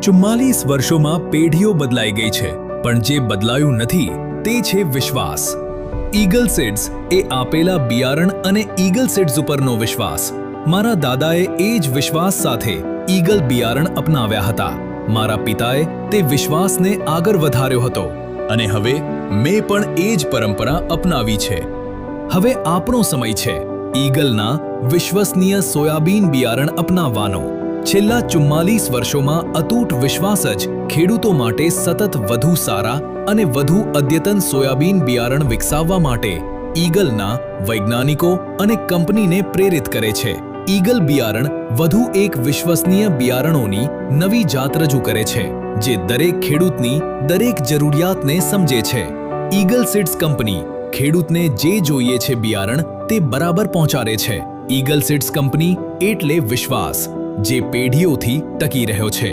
44 વર્ષોમાં પેઢીઓ બદલાઈ ગઈ છે, પણ જે બદલાયું નથી તે છે વિશ્વાસ. ઈગલ સીડ્સ એ આપેલા બિયારણ અને ઈગલ સીડ્સ ઉપરનો વિશ્વાસ. મારા દાદાએ એ જ વિશ્વાસ સાથે ઈગલ બિયારણ અપનાવ્યા હતા. મારા પિતાએ તે વિશ્વાસને આગળ વધાર્યો હતો અને હવે મેં પણ એ જ પરંપરા અપનાવી છે. હવે આપણો સમય છે ઈગલના વિશ્વસનીય સોયાબીન બિયારણ અપનાવવાનો. છેલ્લા 44 વર્ષોમાં અતૂટ વિશ્વાસ જ ખેડૂતો માટે સતત વધુ સારા અને વધુ અદ્યતન સોયાબીન બિયારણ વિકસાવવા માટે ઈગલના વૈજ્ઞાનિકો અને કંપનીને પ્રેરિત કરે છે. ઈગલ બિયારણ વધુ એક વિશ્વસનીય બિયારણોની નવી જાત રજૂ કરે છે, જે દરેક ખેડૂતની દરેક જરૂરિયાતને સમજે છે. ઈગલ સીડ્સ કંપની ખેડૂતને જે જોઈએ છે બિયારણ તે બરાબર પહોંચાડે છે. ઈગલ સીડ્સ કંપની એટલે વિશ્વાસ, જે પેઢીઓથી ટકી રહ્યો છે.